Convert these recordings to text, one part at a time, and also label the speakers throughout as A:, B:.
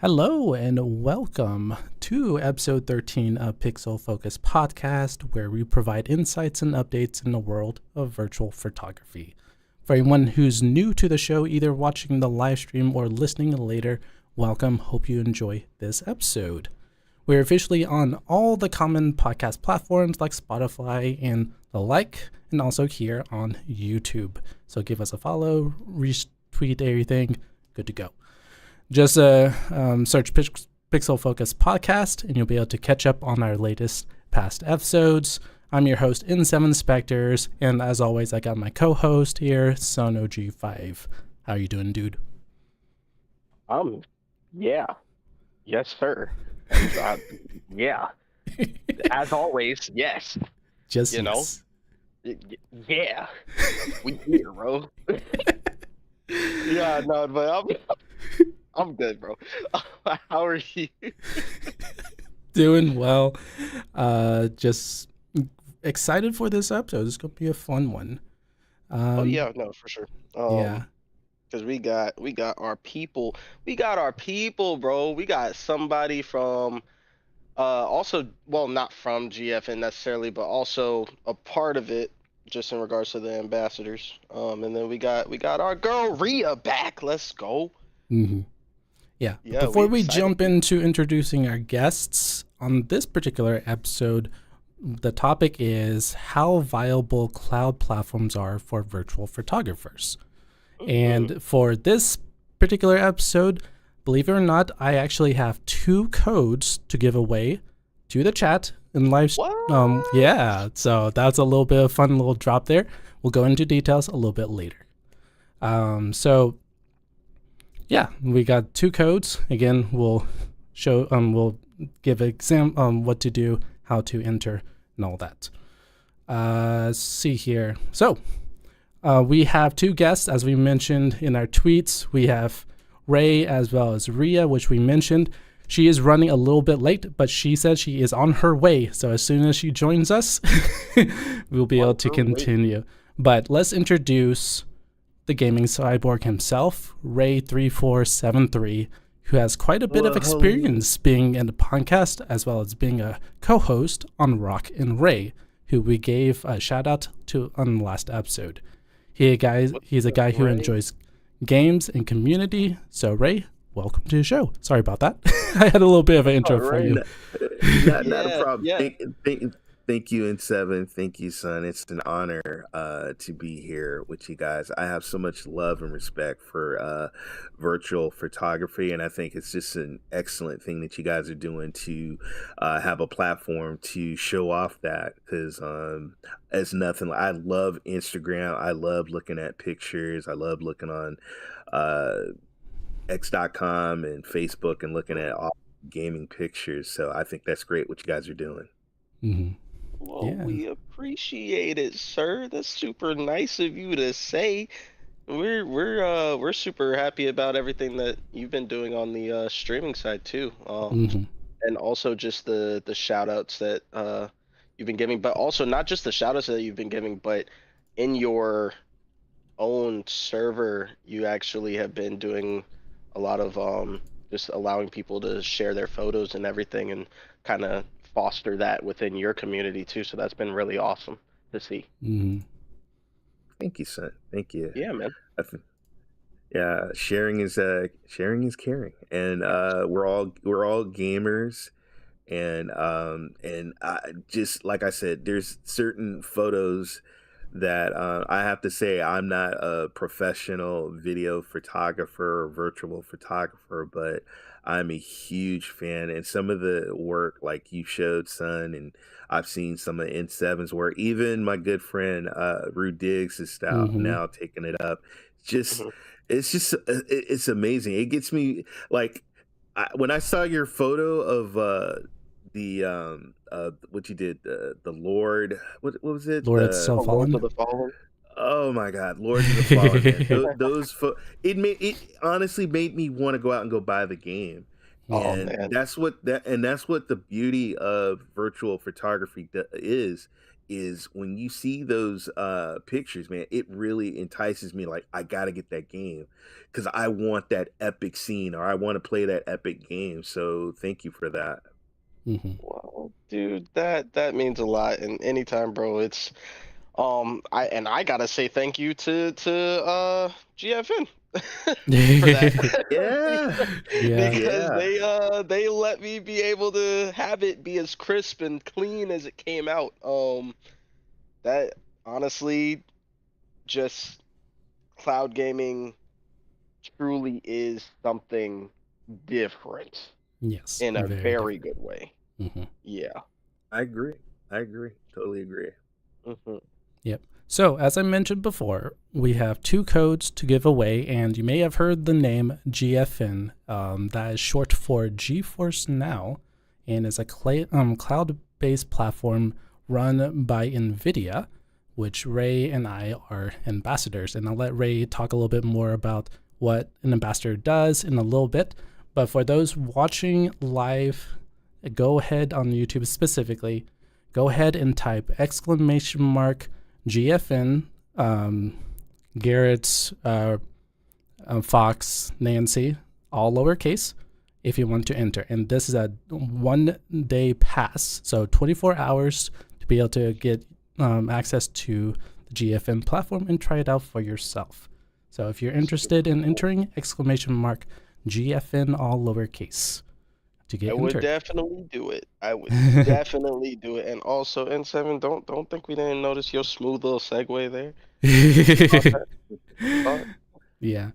A: Hello and welcome to episode 13 of Pixel Focus Podcast, where we provide insights and updates in the world of virtual photography. For anyone who's new to the show, either watching the live stream or listening later, welcome. Hope you enjoy this episode. We're officially on all the common podcast platforms like Spotify and the like, and also here on YouTube. So give us a follow, retweet everything, good to go. Just search Pixel Focus Podcast, and you'll be able to catch up on our latest past episodes. I'm your host, N7 Specters, and as always, I got my co-host here, SunOG5. How you doing, dude?
B: Yeah. Yes, sir. Yeah. As always, yes.
A: Just
B: you
A: yes.
B: know, yeah. We here, bro. Yeah, no, but I'm good, bro. How are you?
A: Doing well. Just excited for this episode. It's gonna be a fun one.
B: Oh yeah, no, for sure.
A: Yeah.
B: Because we got our people. We got our people, bro. We got somebody from also, well, not from GFN necessarily, but also a part of it, just in regards to the ambassadors. And then we got our girl Rhea back. Let's go.
A: Mm-hmm. Yeah.
B: Yeah,
A: Before we jump into introducing our guests on this particular episode, the topic is how viable cloud platforms are for virtual photographers. Mm-hmm. And for this particular episode, believe it or not, I actually have 2 codes to give away to the chat in live. Yeah, so that's a little bit of fun little drop there. We'll go into details a little bit later. Yeah, we got 2 codes. Again, we'll show we'll give what to do, how to enter, and all that. Let's see here. So we have 2 guests, as we mentioned in our tweets. We have Ray as well as Rhea, which we mentioned. She is running a little bit late, but she said she is on her way. So as soon as she joins us, we'll be able to continue. But let's introduce the gaming cyborg himself, Ray3473, who has quite a bit of experience being in the podcast as well as being a co-host on Rock and Ray, who we gave a shout out to on the last episode. He's a guy who enjoys games and community. So Ray, welcome to the show. Sorry about that. I had a little bit of an intro for you.
C: Not a problem. Yeah. Thank you, N7. Thank you, son. It's an honor to be here with you guys. I have so much love and respect for virtual photography, and I think it's just an excellent thing that you guys are doing to have a platform to show off that, because it's nothing. I love Instagram. I love looking at pictures. I love looking on X.com and Facebook and looking at all gaming pictures. So I think that's great what you guys are doing.
A: Mm-hmm.
B: Well, yeah. We appreciate it, sir. That's super nice of you to say. We're super happy about everything that you've been doing on the streaming side too. And also just the shout outs that you've been giving, but also not just the shout outs that you've been giving, but in your own server, you actually have been doing a lot of just allowing people to share their photos and everything, and kind of foster that within your community too. So that's been really awesome to see.
A: Mm-hmm.
C: Thank you, son. Thank you.
B: Yeah, man.
C: Yeah, sharing is caring, and we're all gamers, and I, just like I said, there's certain photos that I have to say I'm not a professional video photographer or virtual photographer, but I'm a huge fan, and some of the work like you showed, son, and I've seen some of N7's work. Even my good friend Rue Diggs is now taking it up. It's amazing. It gets me like when I saw your photo of what you did, the Lord, what was it?
A: Lord of the
B: Fallen.
C: Oh my God, Lord of the Fallen. Those it honestly made me want to go out and go buy the game.
B: Oh
C: And
B: man.
C: that's what the beauty of virtual photography is when you see those pictures, man, it really entices me. Like, I gotta get that game because I want that epic scene, or I want to play that epic game. So thank you for that.
A: Hmm.
B: Well, dude, that means a lot. And anytime, bro, it's I gotta say thank you to GFN for that.
C: Yeah,
A: Yeah.
B: Because
C: yeah,
B: they let me be able to have it be as crisp and clean as it came out. That honestly, just cloud gaming truly is something different
A: Yes.
B: in a
A: Very
B: very
A: different.
B: good way.
A: Hmm.
B: Yeah.
C: I agree. I agree. Totally agree.
B: Hmm.
A: Yep. So, as I mentioned before, we have two codes to give away, and you may have heard the name GFN. That is short for GeForce Now, and is a cloud based platform run by NVIDIA, which Ray and I are ambassadors. And I'll let Ray talk a little bit more about what an ambassador does in a little bit. But for those watching live, go ahead on YouTube specifically, go ahead and type exclamation mark GFN, Garrett, Fox, Nancy, all lowercase, if you want to enter. And this is a 1 day pass, so 24 hours to be able to get access to the GFN platform and try it out for yourself. So if you're interested in entering, exclamation mark GFN, all lowercase, to
B: I
A: get
B: would
A: entered.
B: definitely do it. I would definitely do it. And also, N7, don't think we didn't notice your smooth little segue there. We caught that. We caught it.
A: Yeah.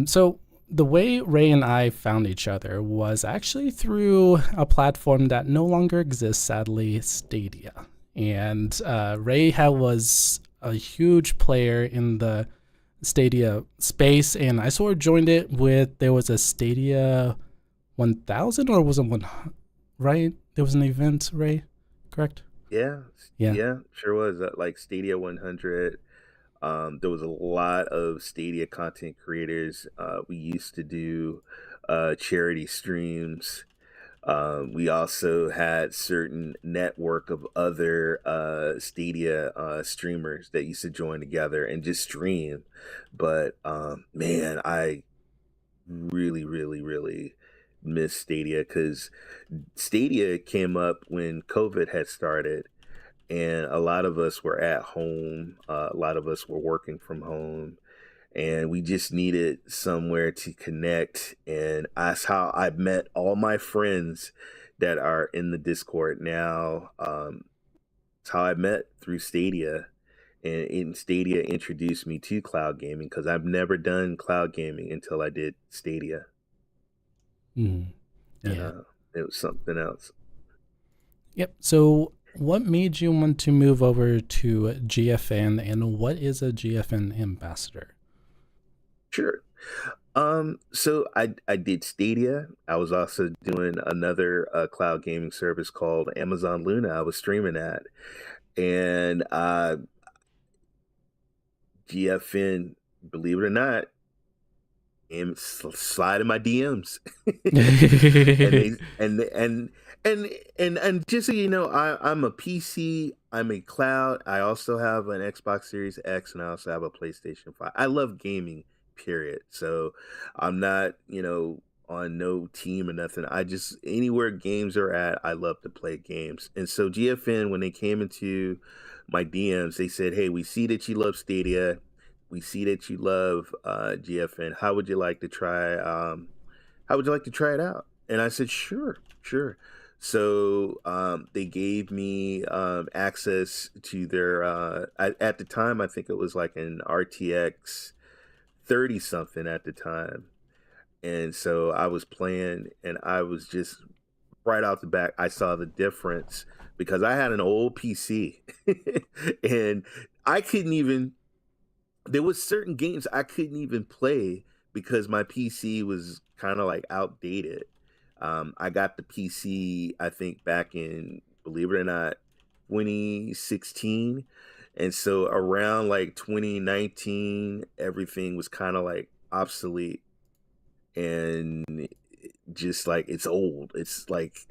A: So the way Ray and I found each other was actually through a platform that no longer exists, sadly, Stadia. And was a huge player in the Stadia space, and I sort of joined it with, there was a Stadia 1000, or was it one, right? There was an event, Ray, correct?
C: Yeah,
A: Yeah.
C: yeah, sure was. Like Stadia 100. There was a lot of Stadia content creators. We used to do charity streams. We also had certain network of other Stadia streamers that used to join together and just stream. But man, I really, really, really miss Stadia because Stadia came up when COVID had started, and a lot of us were at home. A lot of us were working from home, and we just needed somewhere to connect. And that's how I met all my friends that are in the Discord now. It's how I met through Stadia. And Stadia introduced me to cloud gaming because I've never done cloud gaming until I did Stadia.
A: Mm.
C: And
A: Yeah.
C: it was something else.
A: Yep. So, what made you want to move over to GFN, and what is a GFN ambassador?
C: Sure. So I did Stadia. I was also doing another cloud gaming service called Amazon Luna. I was streaming that, and GFN, believe it or not, and slide in my DMs, and they and just so you know, I'm a PC, I'm a cloud. I also have an Xbox Series X, and I also have a PlayStation 5. I love gaming, period. So I'm not, on no team or nothing. I just, anywhere games are at, I love to play games. And so GFN, when they came into my DMs, they said, "Hey, we see that you love Stadia. We see that you love GFN. How would you like to try? How would you like to try it out?" And I said, "Sure, sure." So they gave me access to their. At the time, I think it was like an RTX 30 something at the time, and so I was playing, and I was just right out the back. I saw the difference because I had an old PC, and I couldn't even there was certain games I couldn't even play because my PC was kind of like outdated. I got the PC, I think, back in, believe it or not, 2016. And so around like 2019, everything was kind of like obsolete. And just like it's old. It's like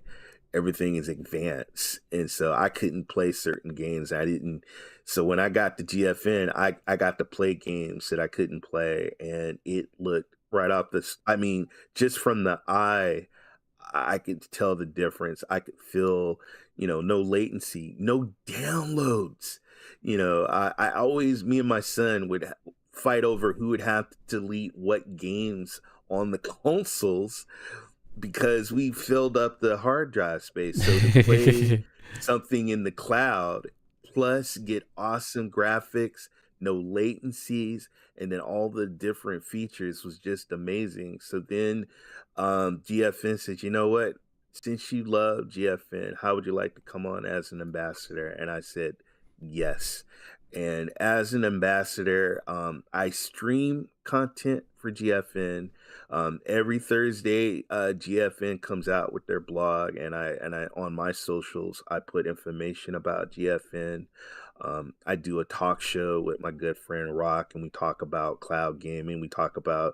C: everything is advanced, and so I couldn't play certain games. I didn't. So when I got to GFN, I got to play games that I couldn't play, and it looked right off the. I mean, just from the eye, I could tell the difference. I could feel, no latency, no downloads. I always, me and my son would fight over who would have to delete what games on the consoles because we filled up the hard drive space. So to play something in the cloud, plus get awesome graphics, no latencies, and then all the different features was just amazing. So then GFN said, you know what? Since you love GFN, how would you like to come on as an ambassador? And I said, yes. And as an ambassador, I stream content for GFN. Every Thursday, GFN comes out with their blog, and I on my socials I put information about GFN. I do a talk show with my good friend Rock, and we talk about cloud gaming. We talk about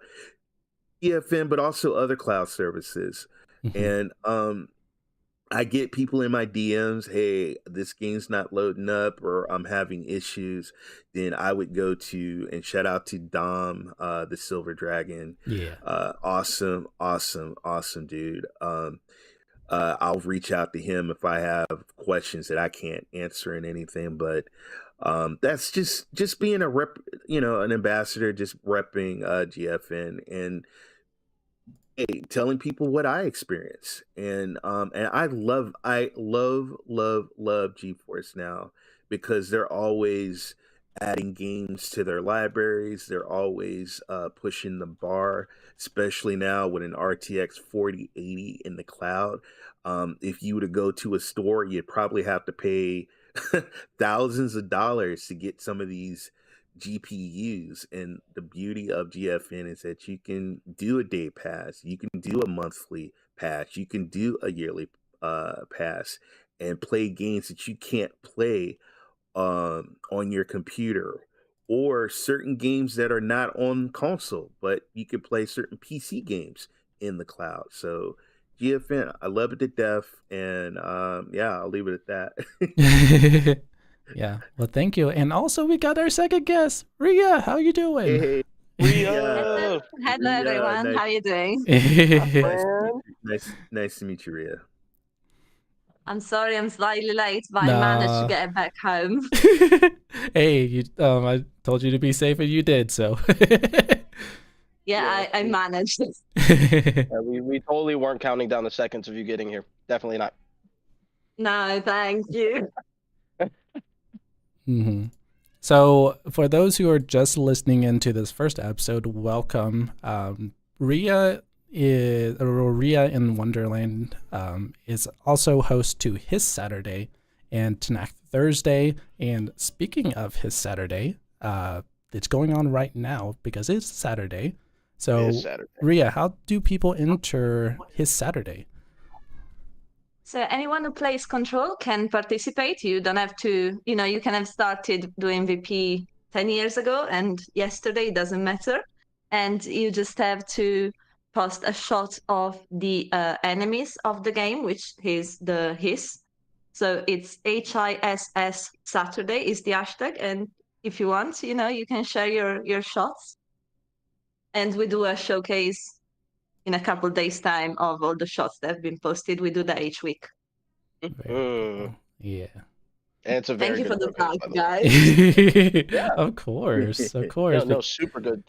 C: GFN, but also other cloud services. And I get people in my DMs, hey, this game's not loading up or I'm having issues. Then I would go to, and shout out to Dom, the Silver Dragon.
A: Yeah.
C: Awesome dude. I'll reach out to him if I have questions that I can't answer and anything, but that's just being a rep, an ambassador, just repping GFN and telling people what I experience. And I love GeForce Now because they're always adding games to their libraries. They're always pushing the bar, especially now with an RTX 4080 in the cloud. If you were to go to a store, you'd probably have to pay thousands of dollars to get some of these GPUs. And the beauty of GFN is that you can do a day pass, you can do a monthly pass, you can do a yearly pass and play games that you can't play on your computer, or certain games that are not on console, but you can play certain PC games in the cloud. So GFN, I love it to death, and I'll leave it at that.
A: Yeah, well, thank you. And also, we got our second guest, Ria. How you doing?
C: Hey,
B: Ria.
D: Hello, everyone.
C: nice,
D: How are you doing?
C: nice to meet you, Ria.
D: I'm sorry I'm slightly late, but I managed to get back home.
A: Hey, I told you to be safe, and you did, so.
D: I managed.
B: We totally weren't counting down the seconds of you getting here. Definitely not.
D: No, thank you.
A: So, for those who are just listening into this first episode, welcome. Ria in Wonderland is also host to His Saturday and Tonight Thursday. And speaking of His Saturday, it's going on right now because it's Saturday. So, Ria, how do people enter His Saturday?
D: So anyone who plays Control can participate. You don't have to, you can have started doing VP 10 years ago and yesterday, it doesn't matter. And you just have to post a shot of the enemies of the game, which is the HIS. So it's HISS Saturday is the hashtag. And if you want, you can share your shots. And we do a showcase in a couple of days' time of all the shots that have been posted. We do that each week.
A: Cool. Yeah.
B: And it's a very
D: Thank you for the
B: showcase,
D: plug,
B: by
D: guys.
B: Yeah.
A: Of course.
B: No, super good.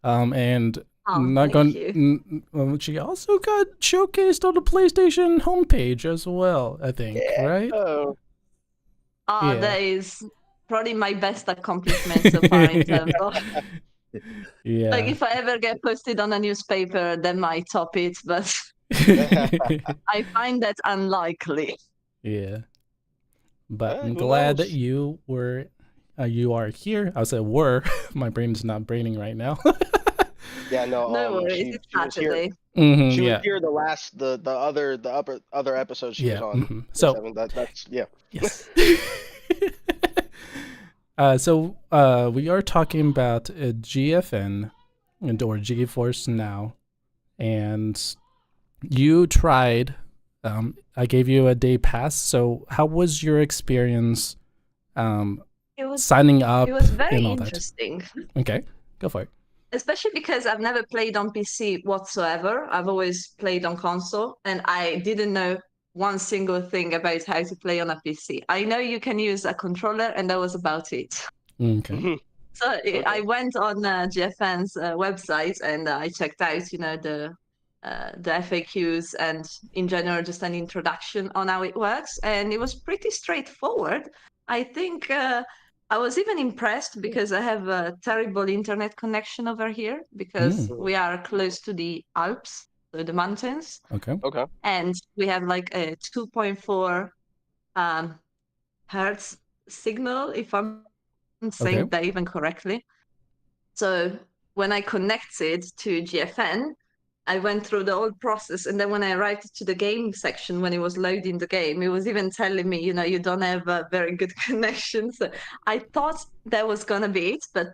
A: And
D: Thank
A: she also got showcased on the PlayStation homepage as well, I think, right?
B: Oh,
A: Yeah.
D: That is probably my best accomplishment so far in terms of
A: Yeah.
D: like if I ever get posted on a newspaper, that might top it, but I find that unlikely.
A: Yeah. But I'm
B: who
A: glad
B: knows?
A: that you are here. I said were. My brain's not braining right now.
B: yeah, no.
D: No worries,
B: She
D: it's
B: was here.
D: Saturday.
B: She
A: Yeah.
B: was here the other episode she was on.
A: So
B: that's yeah.
A: yes. So we are talking about GFN or GeForce Now, and you tried. I gave you a day pass. So how was your experience signing up
D: It was very
A: and all that?
D: interesting.
A: Okay, go for it.
D: Especially because I've never played on PC whatsoever. I've always played on console, and I didn't know one single thing about how to play on a PC. I know you can use a controller, and that was about it.
A: Okay.
D: So I went on GFN's website and I checked out, the FAQs and in general just an introduction on how it works, and it was pretty straightforward. I think I was even impressed because I have a terrible internet connection over here because we are close to the Alps, so the mountains.
A: Okay.
B: Okay.
D: And we have like a 2.4 hertz signal, if I'm saying that even correctly. So when I connected to GFN, I went through the whole process, and then when I arrived to the game section, when it was loading the game, it was even telling me, you don't have a very good connection. So I thought that was gonna be it, but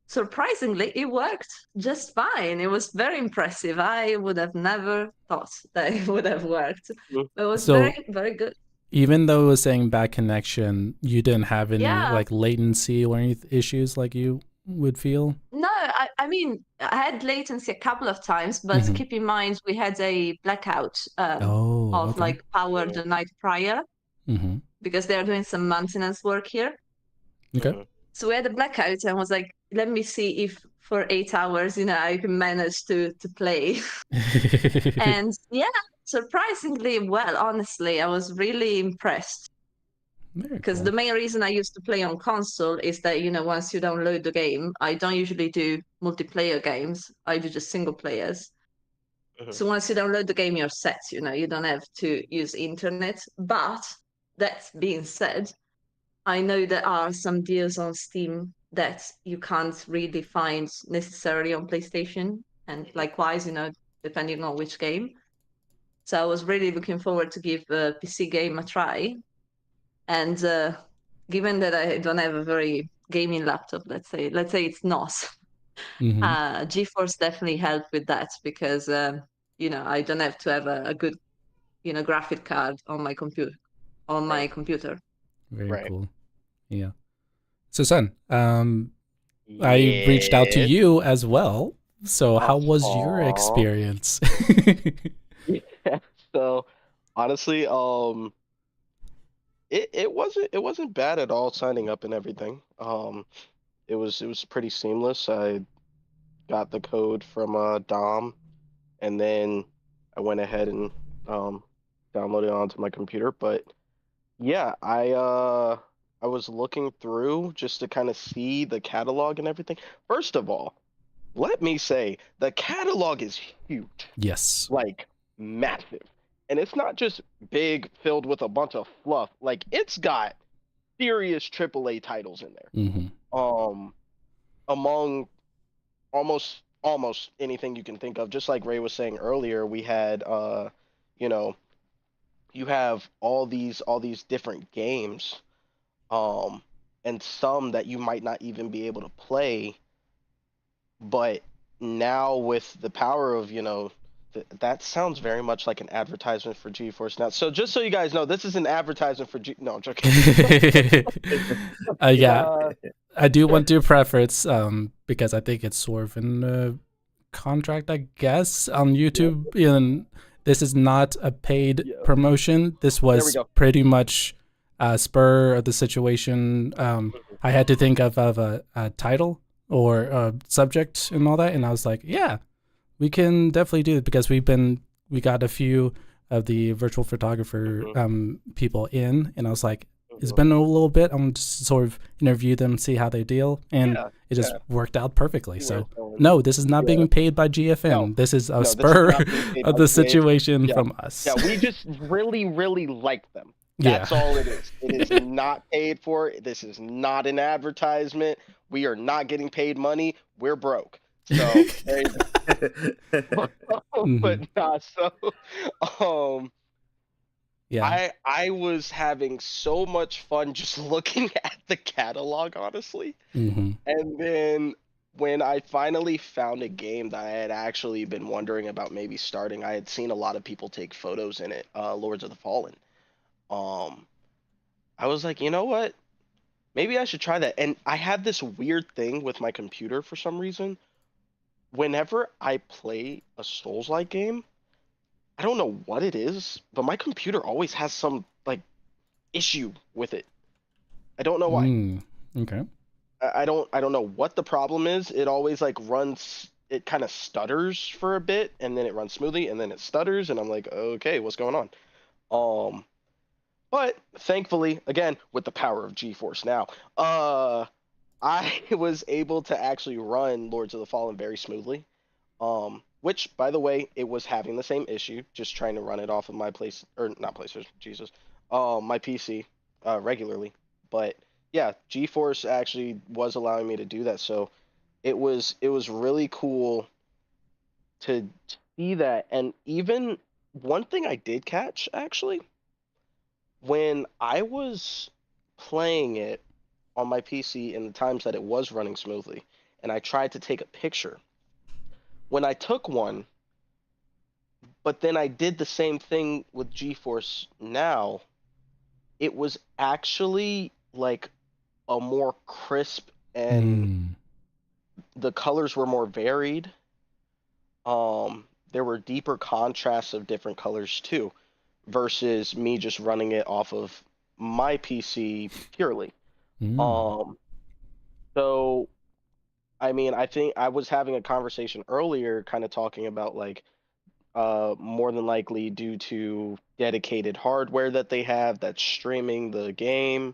D: surprisingly, it worked just fine. It was very impressive. I would have never thought that it would have worked. It was very, very good.
A: Even though it was saying bad connection, you didn't have any like latency or any issues like you would feel?
D: No, I mean, I had latency a couple of times, but keep in mind we had a blackout of like power the night prior because they're doing some maintenance work here.
A: Okay.
D: So we had a blackout and was like, let me see if for 8 hours, I can manage to play. And yeah, surprisingly well, honestly, I was really impressed. Because the main reason I used to play on console is that, once you download the game, I don't usually do multiplayer games. I do just single players. So once you download the game, you're set, you don't have to use internet. But that being said, I know there are some deals on Steam that you can't really find necessarily on PlayStation. And likewise, depending on which game. So I was really looking forward to give a PC game a try. And given that I don't have a very gaming laptop, let's say it's NOS, GeForce definitely helped with that because, I don't have to have a good, graphic card on my computer.
A: Very cool. Yeah. So, Sun, I reached out to you as well. So, how was your experience?
B: Yeah. So, honestly, it wasn't bad at all signing up and everything. It was pretty seamless. I got the code from Dom, and then I went ahead and downloaded it onto my computer. But yeah, I was looking through just to kind of see the catalog and everything. First of all, let me say the catalog is huge.
A: Yes.
B: Like massive. And it's not just big filled with a bunch of fluff. Like it's got serious AAA titles in there. Among almost anything you can think of. Just like Ray was saying earlier, we had you have all these different games, and some that you might not even be able to play. But now with the power of, that sounds very much like an advertisement for GeForce Now. So just so you guys know, this is an advertisement for No, I'm joking.
A: Yeah, I do want to preface because I think it's sort of in the contract, I guess, on YouTube. And this is not a paid promotion. This was pretty much spur of the situation. I had to think of a title or a subject and all that, and I was like, yeah, we can definitely do it because we got a few of the virtual photographer people in, and I was like, it's been a little bit. I'm just sort of interview them, see how they deal, and it just worked out perfectly. So no, this is not being paid by GFN. No, this is a spur of the situation from us.
B: Yeah, we just really, really like them. That's all it is. It is not paid for. This is not an advertisement. We are not getting paid money. We're broke. So, there you go. But nah, so,
A: yeah,
B: I was having so much fun just looking at the catalog, honestly. And then when I finally found a game that I had actually been wondering about maybe starting, I had seen a lot of people take photos in it, Lords of the Fallen. Um, I was like, you know what? Maybe I should try that. And I had this weird thing with my computer for some reason. Whenever I play a Souls-like game, I don't know what it is, but my computer always has some like issue with it. I don't know why.
A: Okay.
B: I don't know what the problem is. It always like runs, it kind of stutters for a bit and then it runs smoothly and then it stutters and I'm like, okay, what's going on? But thankfully, again, with the power of GeForce now, I was able to actually run Lords of the Fallen very smoothly. Which, by the way, it was having the same issue, just trying to run it off of my place, or not PlayStation, Jesus, my PC, regularly. But yeah, GeForce actually was allowing me to do that, so it was really cool to see that. And even one thing I did catch actually, when I was playing it on my PC in the times that it was running smoothly, and I tried to take a picture. When I took one, but then I did the same thing with GeForce Now, it was actually like a more crisp and the colors were more varied. There were deeper contrasts of different colors too, versus me just running it off of my PC purely. So I mean, I think I was having a conversation earlier, kind of talking about like more than likely due to dedicated hardware that they have that's streaming the game,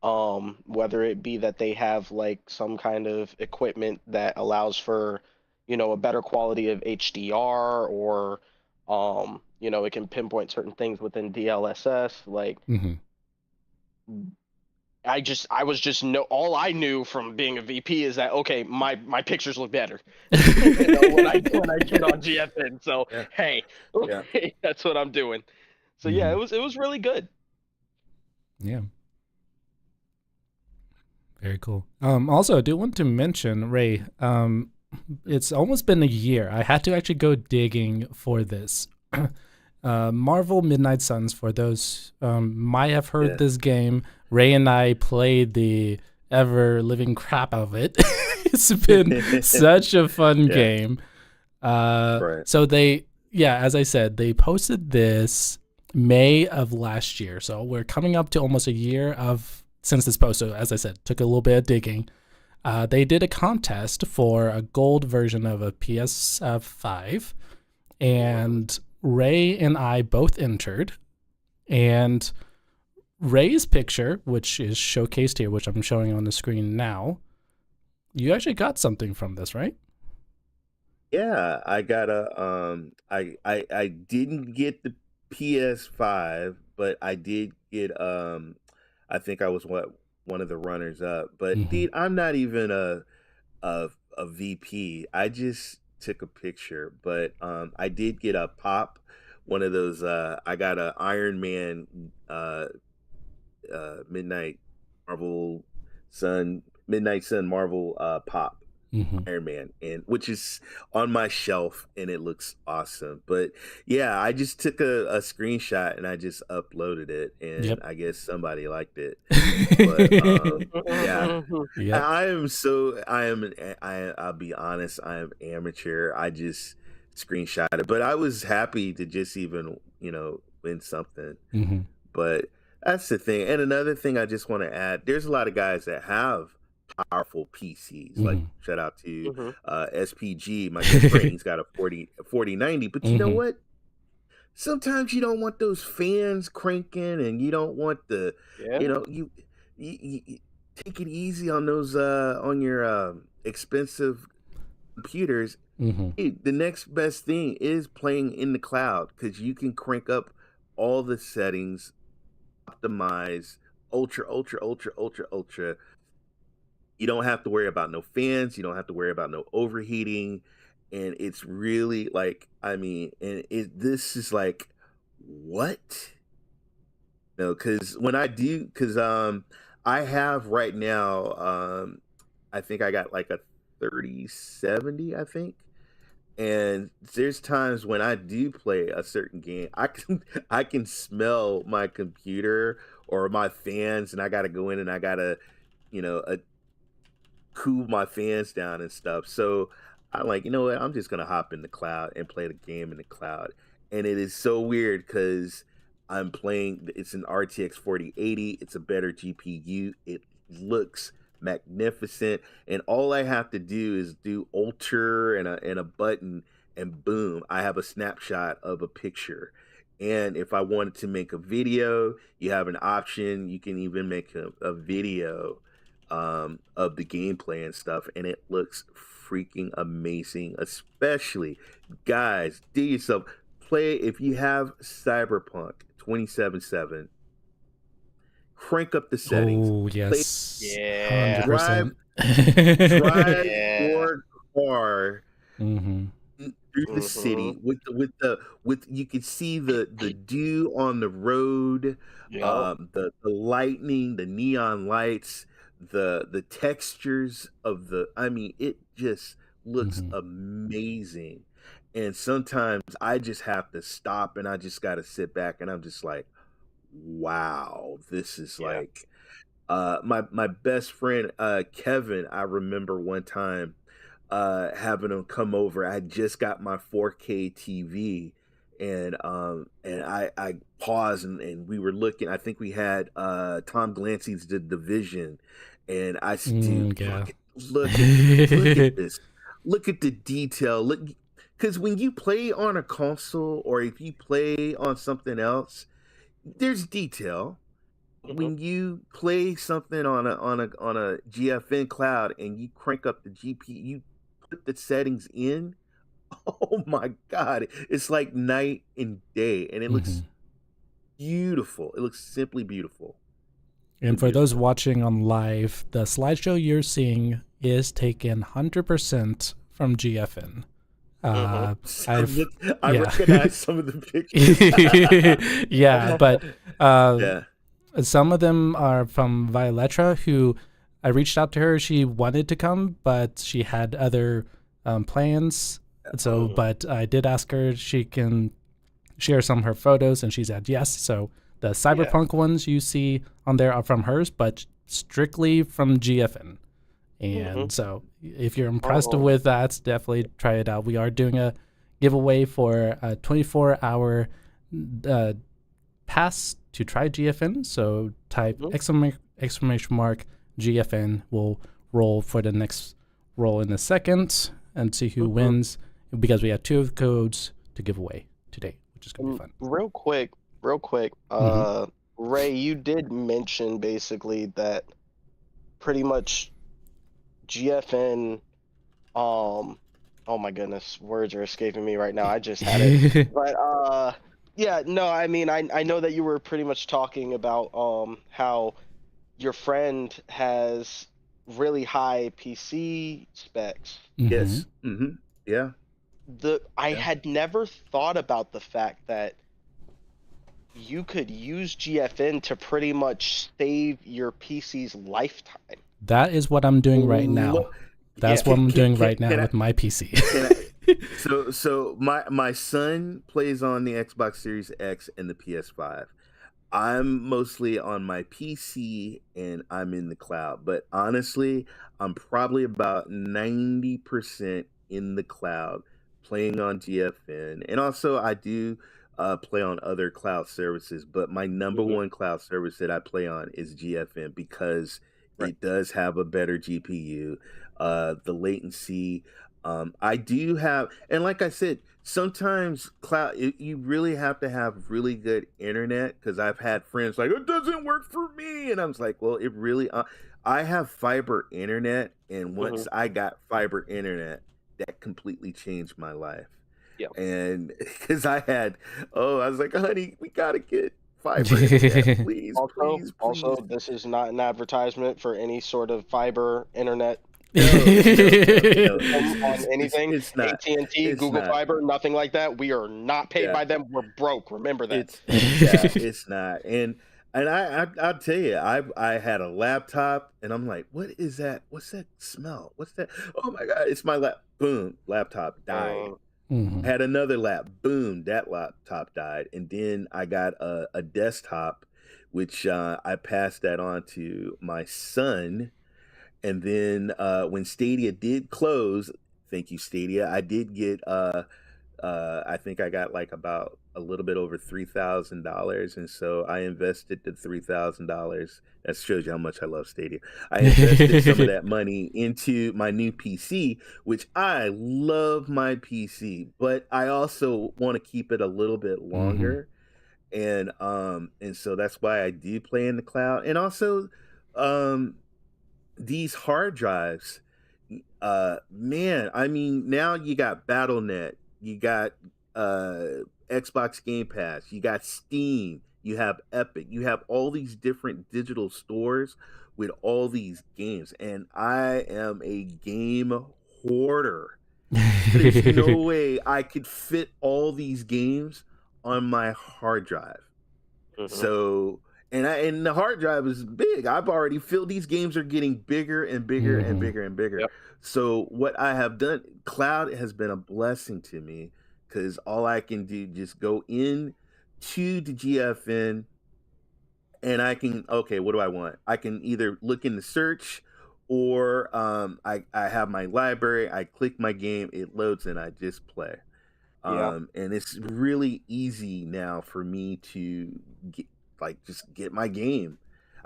B: whether it be that they have like some kind of equipment that allows for, you know, a better quality of HDR or, you know, it can pinpoint certain things within DLSS. Like, I was just all I knew from being a VP is that okay, my pictures look better, you know, when I get on GFN. So
C: Yeah.
B: hey,
C: Yeah.
B: that's what I'm doing. So yeah, it was really good.
A: Yeah. Very cool. Also, I do want to mention, Ray, it's almost been a year. I had to actually go digging for this. Marvel Midnight Suns, for those might have heard this game. Ray and I played the ever living crap out of it. It's been such a fun game.
C: Right.
A: So they, as I said, they posted this May of last year. So we're coming up to almost a year since this post. So as I said, took a little bit of digging. They did a contest for a gold version of a PS5, and Ray and I both entered. And Ray's picture, which is showcased here, which I'm showing on the screen now, you actually got something from this, right?
C: Yeah, I got I didn't get the PS5, but I did get I think I was one of the runners up. But dude, I'm not even a VP. I just took a picture, but I did get a pop, one of those I got a Iron Man Midnight Sun Marvel pop. Iron Man, and which is on my shelf and it looks awesome. But yeah, I just took a screenshot and I just uploaded it, and I guess somebody liked it. But yeah, I'll be honest, I am amateur. I just screenshot it, but I was happy to just even, you know, win something. But that's the thing. And another thing I just want to add, there's a lot of guys that have powerful PCs. Like shout out to SPG, my good friend. He's got a 4090. But you know what? Sometimes you don't want those fans cranking, and you don't want the you know, you take it easy on those on your expensive computers. The next best thing is playing in the cloud, because you can crank up all the settings, optimize ultra. You don't have to worry about no fans. You don't have to worry about no overheating. And it's really like, I mean, and this is like, what? No, because when I do, I have right now, I think I got like a 3070, I think. And there's times when I do play a certain game, I can smell my computer or my fans, and I gotta go in and I gotta, you know, cool my fans down and stuff. So I'm like, you know what? I'm just gonna hop in the cloud and play the game in the cloud. And it is so weird because I'm playing. It's an RTX 4080. It's a better GPU. It looks magnificent, and all I have to do is do Alter and a button, and boom, I have a snapshot of a picture. And if I wanted to make a video, you have an option. You can even make a video of the gameplay and stuff, and it looks freaking amazing. Especially, guys, do yourself play if you have Cyberpunk 2077. Crank up the settings.
A: Oh yes,
B: Yeah.
A: 100%.
C: Drive
B: Yeah.
C: your car
A: Mm-hmm.
C: through the city with you can see the dew on the road,
B: Yup.
C: the lightning, the neon lights, the textures of the. I mean, it just looks
A: Mm-hmm.
C: amazing. And sometimes I just have to stop and I just got to sit back and I'm just like, wow, this is
B: Yeah.
C: like my best friend Kevin. I remember one time having him come over. I just got my 4K TV, and I paused and we were looking. I think we had Tom Clancy's The Division, and I dude,
A: Yeah.
C: look at this. Look at the detail. Look, because when you play on a console or if you play on something else, there's detail. When you play something on a GFN cloud and you crank up the GPU, you put the settings in. Oh my god, it's like night and day, and it looks beautiful. It looks simply beautiful.
A: And for those watching on live, the slideshow you're seeing is taken 100% from GFN.
C: I
A: yeah.
C: recognize some of the pictures.
A: Yeah, but
C: Yeah.
A: some of them are from Vialetra, who I reached out to her. She wanted to come, but she had other plans. So, but I did ask her if she can share some of her photos, and she said yes. So the Cyberpunk ones you see on there are from hers, but strictly from GFN. And so if you're impressed with that, definitely try it out. We are doing a giveaway for a 24-hour pass to try GFN. So type exclamation mark GFN. We'll roll for the next roll in a second and see who wins, because we have 2 codes to give away today, which is going to be fun.
B: Real quick, Ray, you did mention basically that pretty much GFN, oh my goodness, words are escaping me right now. I just had it. But yeah, no, I mean, I know that you were pretty much talking about how your friend has really high PC specs.
C: Yes. Yeah.
B: I had never thought about the fact that you could use GFN to pretty much save your PC's lifetime.
A: That is what I'm doing right now. That's what I'm doing right now with my PC.
C: So my son plays on the Xbox Series X and the PS5. I'm mostly on my PC and I'm in the cloud. But honestly, I'm probably about 90% in the cloud playing on GFN. And also I do play on other cloud services, but my number one cloud service that I play on is GFN because it does have a better GPU. The latency, I do have, and like I said, sometimes you really have to have really good internet, because I've had friends like, it doesn't work for me, and I was like, well, it really. I have fiber internet, and once I got fiber internet, that completely changed my life.
B: Yeah.
C: And because I was like, honey, we gotta get fiber internet, please, please.
B: Also, this is not an advertisement for any sort of fiber internet.
C: No,
B: on anything.
C: It's not.
B: AT&T,
C: It's
B: Google
C: not.
B: Fiber, nothing like that. We are not paid by them. We're broke. Remember that.
C: It's not. And And I'll tell you, I had a laptop, and I'm like, what is that? What's that smell? What's that? Oh my god, it's my boom, laptop died.
A: Mhm.
C: Had another boom, that laptop died, and then I got a desktop, which I passed that on to my son, and then when Stadia did close, thank you Stadia, I did get I think I got like about a little bit over $3,000, and so I invested the $3,000. That shows you how much I love Stadia. I invested some of that money into my new PC, which I love my PC, but I also want to keep it a little bit longer, and so that's why I do play in the cloud, and also um these hard drives, man, I mean, now you got BattleNet, you got Xbox Game Pass, you got Steam, you have Epic, you have all these different digital stores with all these games, and I am a game hoarder. There's no way I could fit all these games on my hard drive. So, and the hard drive is big. I've already filled, these games are getting bigger and bigger and bigger and bigger.
B: Yep.
C: So what I have done, cloud has been a blessing to me, because all I can do just go in to the GFN, and I can, okay, what do I want? I can either look in the search, or I have my library, I click my game, it loads, and I just play.
B: Yeah.
C: And it's really easy now for me to get, just get my game.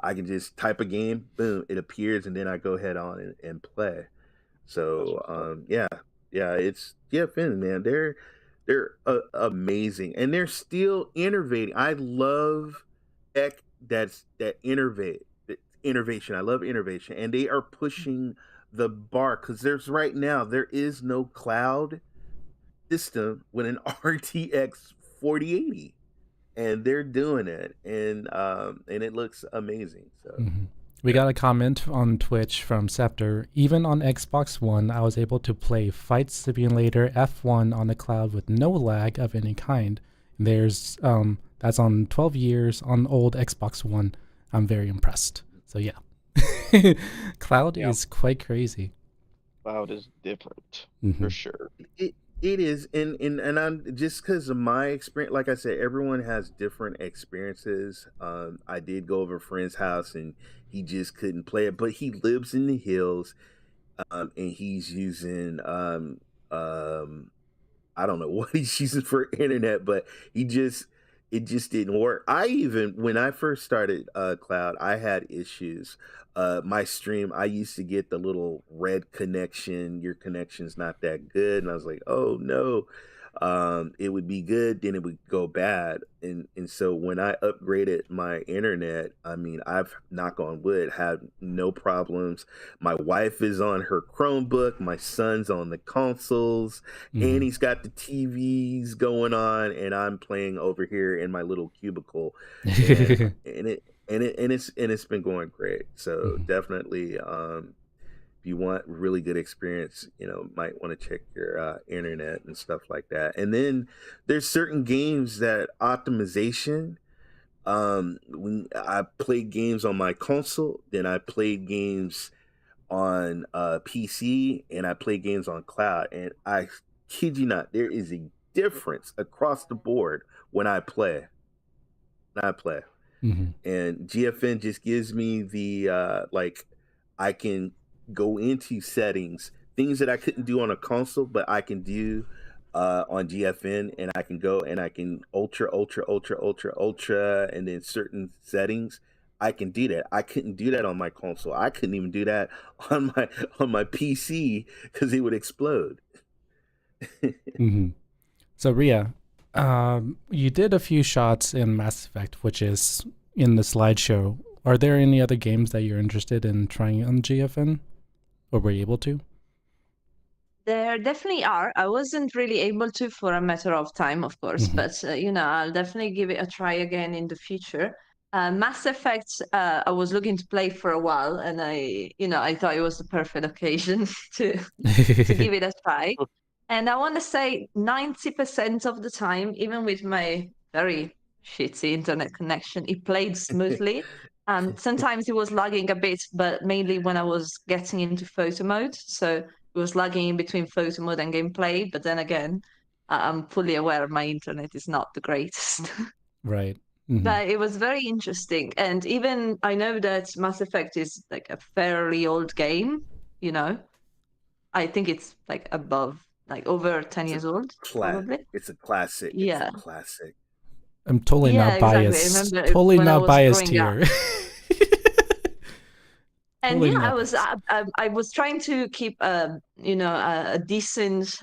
C: I can just type a game, boom, it appears, and then I go ahead on and play. So yeah, it's GFN, man. They're amazing, and they're still innovating. I love tech that innovation. I love innovation, and they are pushing the bar, because there is no cloud system with an RTX 4080, and they're doing it, and it looks amazing. So
A: We got a comment on Twitch from Scepter. Even on Xbox One, I was able to play Flight Simulator F1 on the cloud with no lag of any kind. There's that's on 12 years on old Xbox One. I'm very impressed. So yeah, cloud is quite crazy.
B: Cloud is different for sure.
C: It is, and I'm just, because of my experience. Like I said, everyone has different experiences. I did go over a friend's house, and he just couldn't play it, but he lives in the hills, and he's using I don't know what he's using for internet, but it just didn't work. When I first started cloud, I had issues. My stream, I used to get the little red connection, your connection's not that good, and I was like, oh no. It would be good, then it would go bad, and so when I upgraded my internet, I mean, I've, knock on wood, had no problems. My wife is on her Chromebook, my son's on the consoles, and he's got the TVs going on, and I'm playing over here in my little cubicle, and it's been going great. So definitely, if you want really good experience, might want to check your internet and stuff like that. And then there's certain games that optimization. When I played games on my console, then I played games on PC, and I play games on cloud. And I kid you not, there is a difference across the board when I play. And GFN just gives me the I can go into settings, things that I couldn't do on a console, but I can do on GFN, and I can go and I can ultra, and then certain settings. I can do that. I couldn't do that on my console. I couldn't even do that on my PC, because it would explode.
A: So Ria, you did a few shots in Mass Effect, which is in the slideshow. Are there any other games that you're interested in trying on GFN, or were you able to?
D: There definitely are. I wasn't really able to for a matter of time, of course, but I'll definitely give it a try again in the future. Mass Effect, I was looking to play for a while, and I thought it was the perfect occasion to give it a try. And I want to say 90% of the time, even with my very shitty internet connection. It played smoothly. Sometimes it was lagging a bit, but mainly when I was getting into photo mode. So it was lagging in between photo mode and gameplay. But then again, I'm fully aware my internet is not the greatest.
A: Right. Mm-hmm.
D: But it was very interesting. And even I know that Mass Effect is like a fairly old game, you know. I think it's like above, like over 10 years old, probably.
C: It's a classic.
D: Yeah.
C: It's a classic.
A: I'm totally
D: Yeah,
A: not
D: exactly. I
A: biased.
D: remember
A: Totally
D: when I
A: not
D: was
A: biased
D: growing up.
A: here.
D: And
A: Totally
D: yeah,
A: not
D: I was trying to keep a decent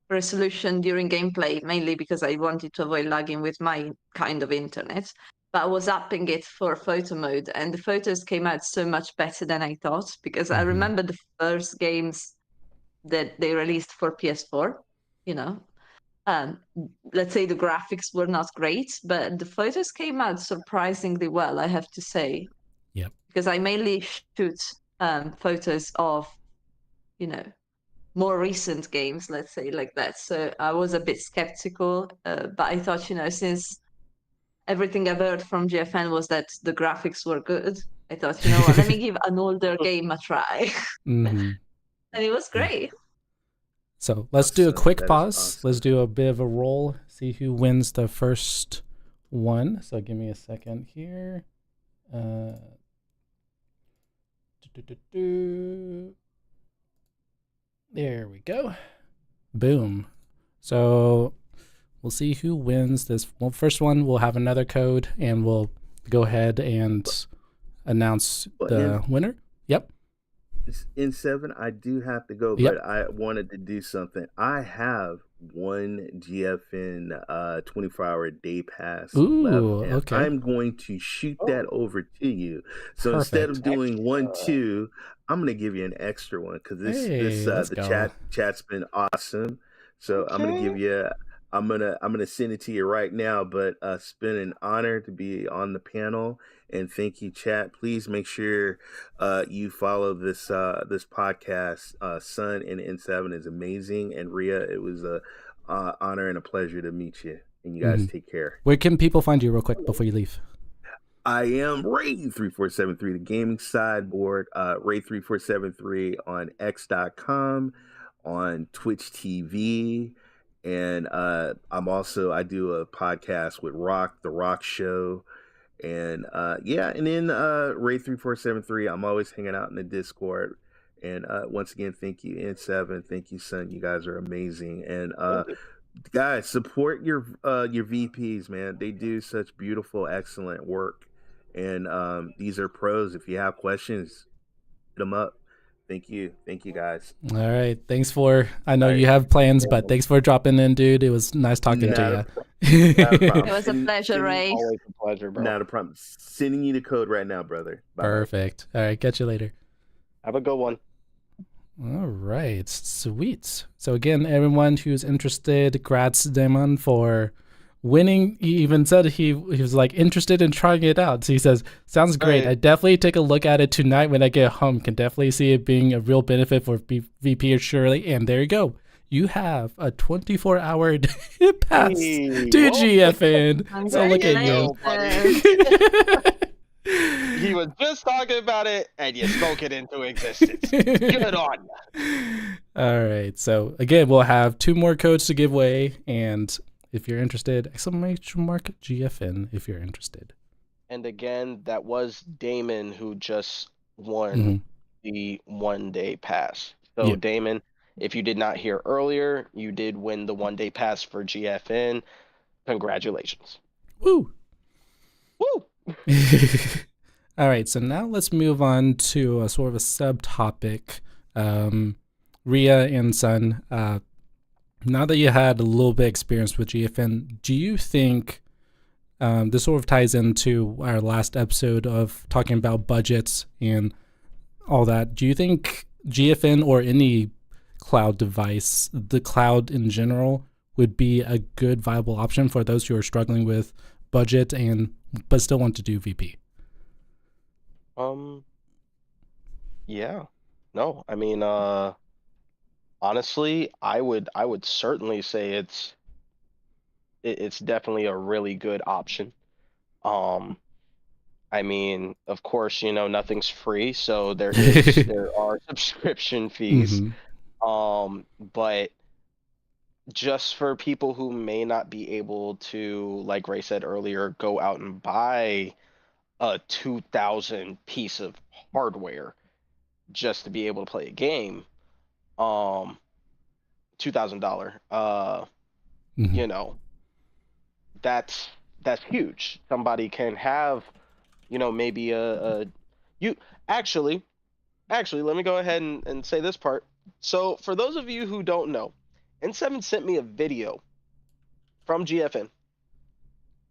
D: resolution during gameplay, mainly because I wanted to avoid lagging with my kind of internet. But I was upping it for photo mode, and the photos came out so much better than I thought. Because I remember the first games that they released for PS4, you know, let's say the graphics were not great, but the photos came out surprisingly well, I have to say.
A: Yep.
D: Because I mainly shoot photos of, more recent games, let's say like that. So I was a bit skeptical, but I thought, since everything I've heard from GFN was that the graphics were good, I thought, what, let me give an older game a try.
A: Mm-hmm.
D: And it was great.
A: So let's do a quick pause.
C: Awesome.
A: Let's do a bit of a roll. See who wins the first one. So give me a second here. There we go. Boom. So we'll see who wins this. Well, first one, we'll have another code, and we'll go ahead and announce the winner. Yep.
C: In 7, I do have to go,
A: Yep.
C: but I wanted to do something. I have one GFN 24-hour day pass
A: Ooh,
C: left, and
A: okay.
C: I'm going to shoot that over to you. So instead of doing 1, 2, I'm going to give you an extra one because the chat's been awesome. So I'm going to give you. I'm gonna send it to you right now. But it's been an honor to be on the panel, and thank you, chat. Please make sure you follow this podcast. Sun and N7 is amazing, and Ria, it was a honor and a pleasure to meet you. And you guys take care.
A: Where can people find you, real quick, before you leave?
C: I am Ray3473, the gaming sideboard. Ray3473 on X.com, on Twitch TV. And I do a podcast with Rock, The Rock Show. And and then Ray3473, I'm always hanging out in the Discord. And once again, thank you, N7. Thank you, Son. You guys are amazing. And guys, support your VPs, man. They do such beautiful, excellent work. And these are pros. If you have questions, hit them up. Thank you, guys.
A: All right, I know you have plans, but thanks for dropping in, dude. It was nice talking to you.
D: It was a pleasure, Ray.
B: Always a pleasure, bro.
C: Not a problem. Sending you the code right now, brother. Bye.
A: Perfect. All right, catch you later.
B: Have a good one.
A: All right, sweet. So again, everyone who's interested, congrats Damon for winning. He even said he was like interested in trying it out. So he says, sounds great. I definitely take a look at it tonight when I get home. Can definitely see it being a real benefit for VP surely. And there you go. You have a 24-hour pass to GFN. So look at you.
B: He was just talking about it, and you spoke it into existence. Good on you.
A: All right. So again, we'll have 2 more codes to give away, and if you're interested, !GFN if you're interested.
B: And again, that was Damon who just won the 1-day pass. So Damon, if you did not hear earlier, you did win the 1-day pass for GFN. Congratulations.
A: Woo!
B: Woo!
A: All right, so now let's move on to a sort of a subtopic. Ria and Sun, now that you had a little bit of experience with GFN, do you think this sort of ties into our last episode of talking about budgets and all that? Do you think GFN or any cloud device, the cloud in general, would be a good viable option for those who are struggling with budget but still want to do VP?
B: Yeah. No, I mean, honestly, I would certainly say it's it's definitely a really good option. I mean, of course, nothing's free, so there are subscription fees. But just for people who may not be able to, like Ray said earlier, go out and buy a 2,000 piece of hardware just to be able to play a game, $2,000, you know, that's huge. Somebody can have, maybe you actually, let me go ahead and say this part. So for those of you who don't know, N7 sent me a video from GFN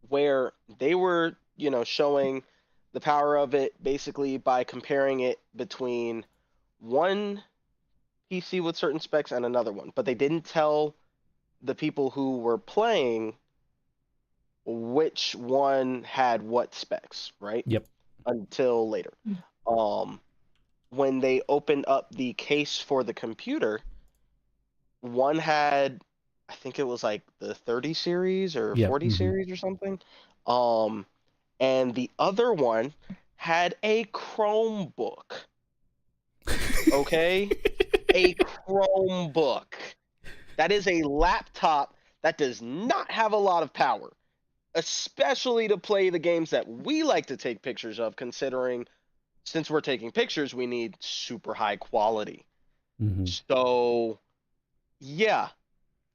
B: where they were, showing the power of it basically by comparing it between one PC with certain specs and another one. But they didn't tell the people who were playing which one had what specs, right?
A: Yep.
B: Until later. When they opened up the case for the computer, one had, I think it was like the 30 series or 40 series or something. And the other one had a Chromebook. Okay? A Chromebook. That is a laptop that does not have a lot of power, especially to play the games that we like to take pictures of, considering since we're taking pictures, we need super high quality. So, yeah,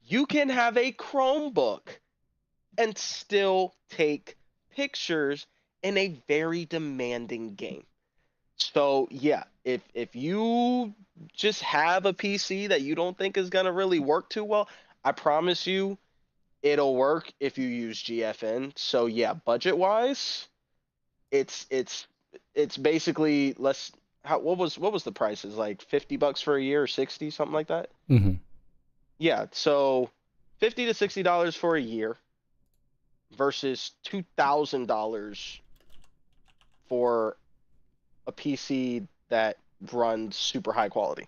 B: you can have a Chromebook and still take pictures in a very demanding game. So, yeah, if you just have a PC that you don't think is going to really work too well, I promise you it'll work if you use GFN. So, yeah, budget-wise, it's basically what was the prices, like $50 for a year or 60, something like that? Yeah, so $50 to $60 for a year versus $2,000 for a PC that runs super high quality.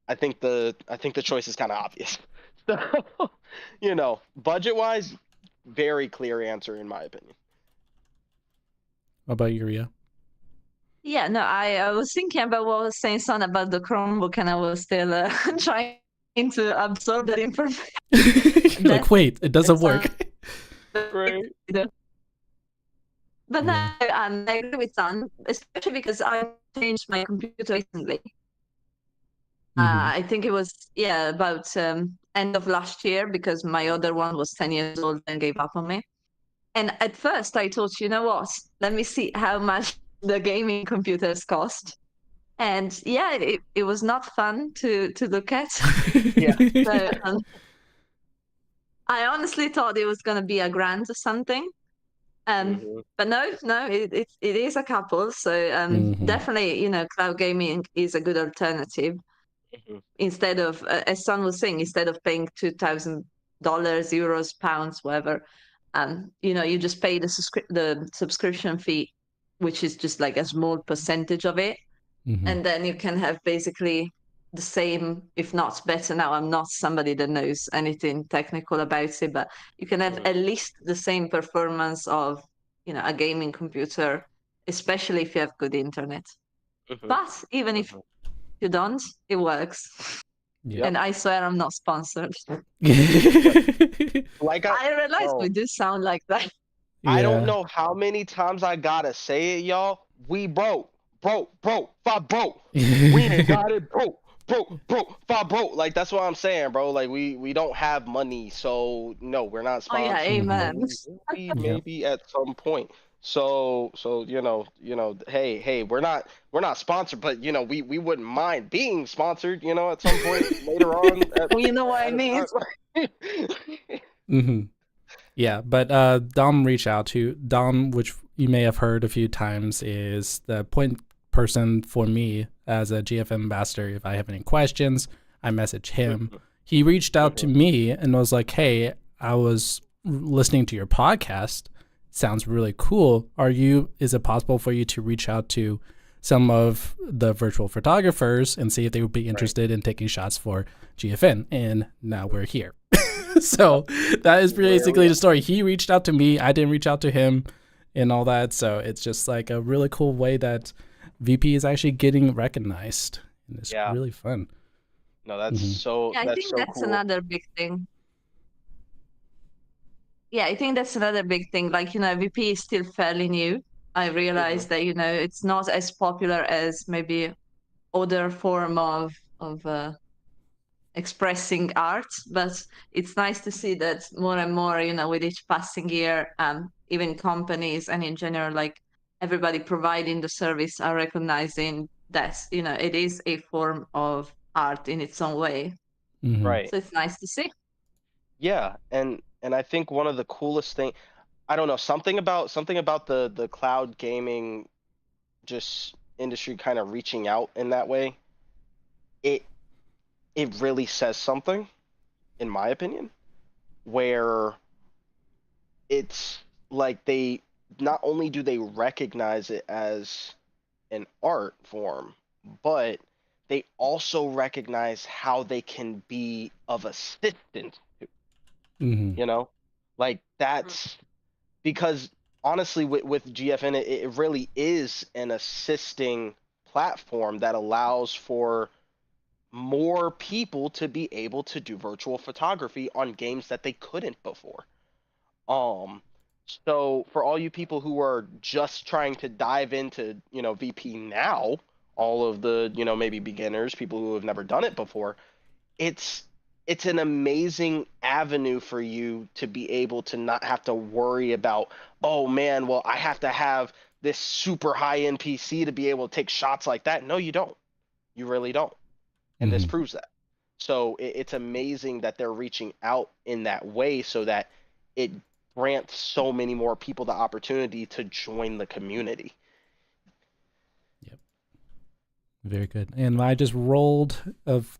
B: I think the choice is kind of obvious. So, budget wise, very clear answer in my opinion.
A: What about you, Ria?
D: Yeah, no, I was thinking about what was saying son about the Chromebook, and I was still trying to absorb that information.
A: Like, wait, it doesn't work.
B: Right.
D: But no, I agree with Son, especially because I changed my computer recently. I think it was, about end of last year, because my other one was 10 years old and gave up on me. And at first I thought, you know what, let me see how much the gaming computers cost. And yeah, it was not fun to look at.
B: Yeah.
D: So, I honestly thought it was going to be $1,000 or something. But no, it is a couple. So definitely, cloud gaming is a good alternative. Instead of, as Son was saying, instead of paying $2,000, euros, pounds, whatever, you just pay the subscription fee, which is just like a small percentage of it. And then you can have basically the same, if not better. Now, I'm not somebody that knows anything technical about it, but you can have at least the same performance of, a gaming computer, especially if you have good internet. But even if you don't, it works.
A: Yeah.
D: And I swear I'm not sponsored.
B: Like
D: I realize we do sound like that.
B: I don't know how many times I gotta say it, y'all. We broke, five broke. We ain't got it, broke, five broke. Like, that's what I'm saying, bro. Like, we don't have money, so no, we're not sponsored.
D: Oh yeah, amen.
B: Maybe at some point. So hey, we're not sponsored, but we wouldn't mind being sponsored, at some point later on.
D: Well, you know what I mean.
A: Yeah, but Dom reached out to Dom, which you may have heard a few times, is the point person for me as a GFM ambassador. If I have any questions, I message him. He reached out to me and was like, "Hey, I was listening to your podcast. Sounds really cool. Is it possible for you to reach out to some of the virtual photographers and see if they would be interested in taking shots for GFN?" And now we're here. So that is basically the story. He reached out to me. I didn't reach out to him and all that. So it's just like a really cool way that VP is actually getting recognized. And it's really fun.
B: No, that's so
D: Yeah, I
B: that's
D: think
B: so
D: that's
B: cool.
D: another big thing. Yeah, I think that's another big thing. Like, VP is still fairly new. I realized that, it's not as popular as maybe other form of expressing art, but it's nice to see that more and more, with each passing year, even companies and in general, like everybody providing the service are recognizing that, it is a form of art in its own way.
B: Right.
D: So it's nice to see.
B: Yeah, and I think one of the coolest thing, I don't know, something about the cloud gaming just industry kind of reaching out in that way. It really says something, in my opinion, where it's like they not only do they recognize it as an art form, but they also recognize how they can be of assistance, like that's because honestly with GFN it really is an assisting platform that allows for more people to be able to do virtual photography on games that they couldn't before. So for all you people who are just trying to dive into, VP now, all of the, maybe beginners, people who have never done it before, it's an amazing avenue for you to be able to not have to worry about, oh man, well, I have to have this super high-end PC to be able to take shots like that. No, you don't. You really don't. And this proves that. So it's amazing that they're reaching out in that way so that it grants so many more people the opportunity to join the community.
A: Yep. Very good. And I just rolled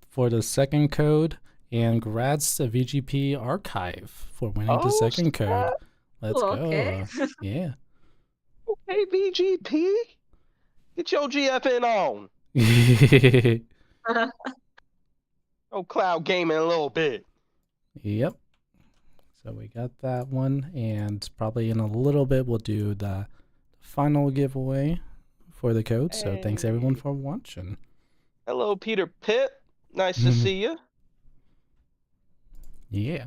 A: for the second code, and congrats to VGP Archive for winning the second code. Let's go. Yeah.
B: Okay, VGP. Get your GFN on. Oh, cloud gaming a little bit.
A: Yep. So we got that one, and probably in a little bit we'll do the final giveaway for the code. Hey. So thanks everyone for watching.
B: Hello, Peter Pitt. Nice to see you.
A: Yeah.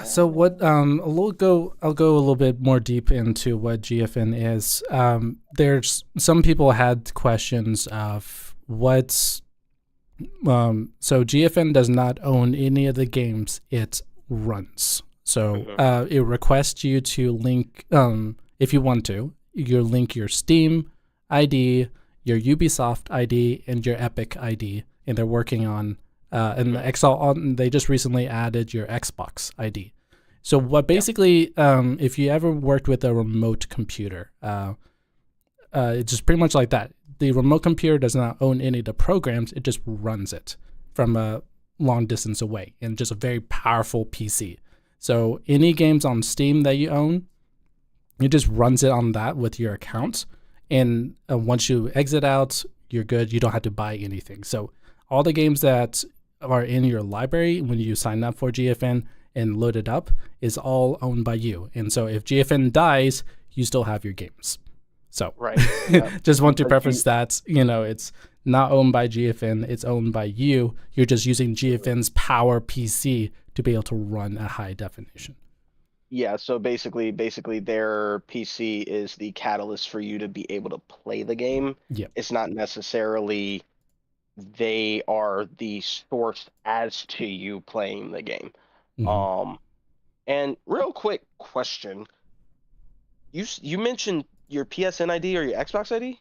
A: So what? I'll go a little bit more deep into what GFN is. There's some people had questions of what's. So GFN does not own any of the games it runs. So it requests you to link, if you want to, you link your Steam ID, your Ubisoft ID, and your Epic ID, and they're working on. And they just recently added your Xbox ID. So what basically, if you ever worked with a remote computer, it's just pretty much like that. The remote computer does not own any of the programs. It just runs it from a long distance away and just a very powerful PC. So any games on Steam that you own, it just runs it on that with your account. And once you exit out, you're good. You don't have to buy anything. So all the games that are in your library when you sign up for GFN and load it up is all owned by you. And so if GFN dies, you still have your games. So
B: right. Yeah.
A: Just want to preface that, it's not owned by GFN, it's owned by you. You're just using GFN's power PC to be able to run a high definition.
B: Yeah, so basically their PC is the catalyst for you to be able to play the game.
A: Yep.
B: It's not necessarily they are the source as to you playing the game. And real quick question. You mentioned your PSN ID or your Xbox ID?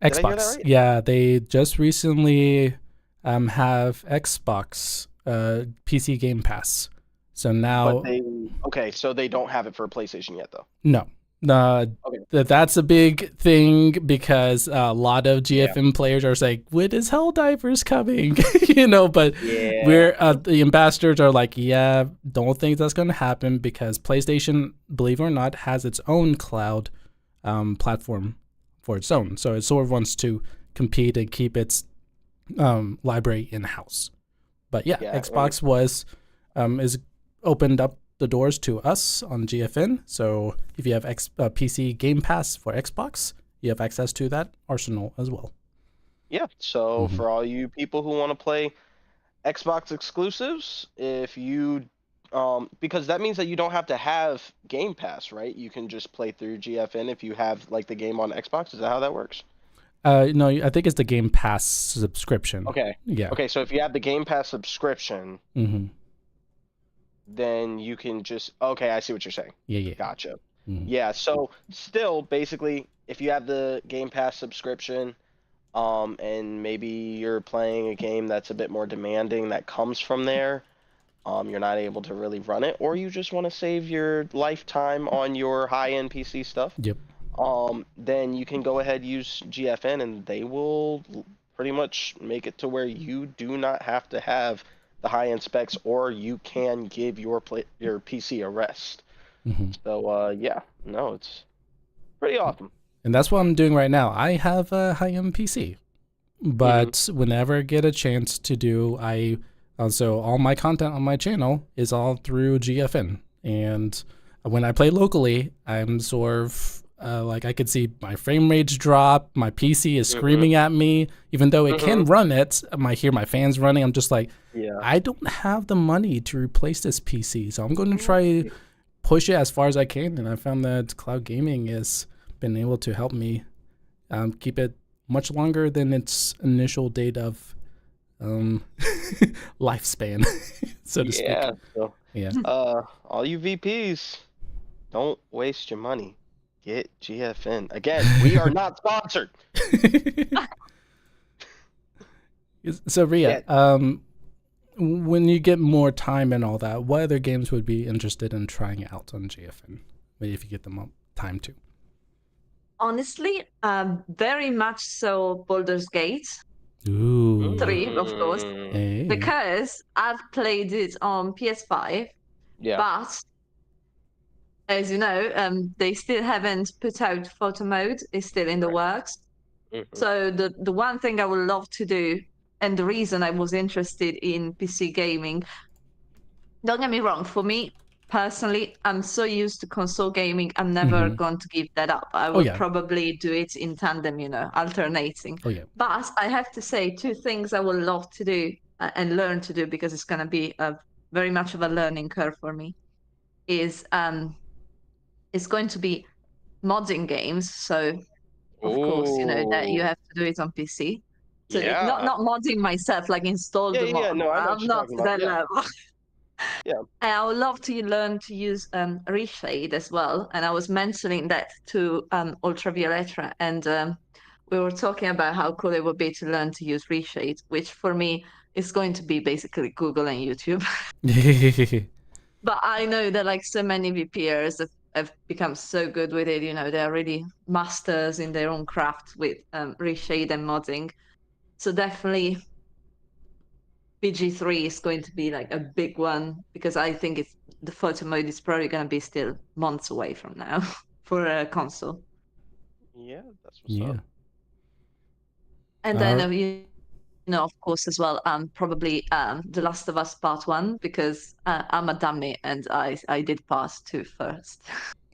A: Xbox.
B: Did I hear that right?
A: Yeah, they just recently have Xbox PC Game Pass. So now
B: so they don't have it for PlayStation yet though.
A: No. That's a big thing because a lot of GFN players are saying, when is Helldivers coming? But we're the ambassadors are like, don't think that's going to happen because PlayStation, believe it or not, has its own cloud platform for its own. So it sort of wants to compete and keep its library in-house. But yeah,
B: Yeah,
A: Xbox was is opened up the doors to us on GFN. So if you have PC Game Pass for Xbox, you have access to that arsenal as well.
B: Yeah, so
A: Mhm.
B: for all you people who want to play Xbox exclusives, if you because that means that you don't have to have Game Pass, right? You can just play through GFN if you have like the game on Xbox. Is that how that works?
A: No, I think it's the Game Pass subscription.
B: Okay.
A: Yeah.
B: Okay, so if you have the Game Pass subscription,
A: Mm-hmm.
B: then you can just okay, I see what you're saying.
A: Yeah, yeah.
B: Gotcha.
A: Mhm.
B: Yeah, so still basically if you have the Game Pass subscription, and maybe you're playing a game that's a bit more demanding that comes from there, you're not able to really run it, or you just want to save your lifetime on your high-end PC stuff,
A: Yep.
B: then you can go ahead use GFN, and they will pretty much make it to where you do not have to have the high-end specs, or you can give your PC a rest.
A: Mm-hmm.
B: So yeah, no, it's pretty awesome.
A: And that's what I'm doing right now. I have a high-end PC, but whenever I get a chance to do, I also all my content on my channel is all through GFN. And when I play locally, I'm sort of like I could see my frame rates drop. My PC is screaming at me, even though it can run it. I hear my fans running. I'm just like,
B: Yeah.
A: I don't have the money to replace this PC, so I'm going to try push it as far as I can. And I found that cloud gaming has been able to help me keep it much longer than its initial date of lifespan, so to speak.
B: Yeah. So,
A: Yeah.
B: all you VPs, don't waste your money. Get GFN. Again, we are not sponsored.
A: So Ria, when you get more time and all that, what other games would be interested in trying out on GFN? Maybe if you get them time to.
D: Honestly, very much so Baldur's Gate
A: Ooh.
D: 3, of course,
A: Hey.
D: because I've played it on PS5,
B: Yeah.
D: but as you know, they still haven't put out photo mode. It's still in the works. So the one thing I would love to do, and the reason I was interested in PC gaming, don't get me wrong, for me personally, I'm so used to console gaming, I'm never going to give that up. I would probably do it in tandem, alternating.
A: Oh yeah.
D: But I have to say 2 things I would love to do and learn to do, because it's going to be very much of a learning curve for me, is it's going to be modding games. So of course, that you have to do it on PC. So not modding myself, like install the mod.
B: No, I know what
D: I'm
B: you're
D: not
B: talking
D: to
B: about.
D: that level.
B: Yeah.
D: And I would love to learn to use reshade as well. And I was mentioning that to Ultravioletta, and we were talking about how cool it would be to learn to use reshade, which for me is going to be basically Google and YouTube. But I know that like so many VPers have become so good with it, they're really masters in their own craft with reshade and modding. So definitely BG3 is going to be like a big one, because I think the photo mode is probably going to be still months away from now for a console.
B: Yeah, that's what's up.
D: And then of course as well, probably The Last of Us Part 1, because I'm a dummy and I did pass 2 first.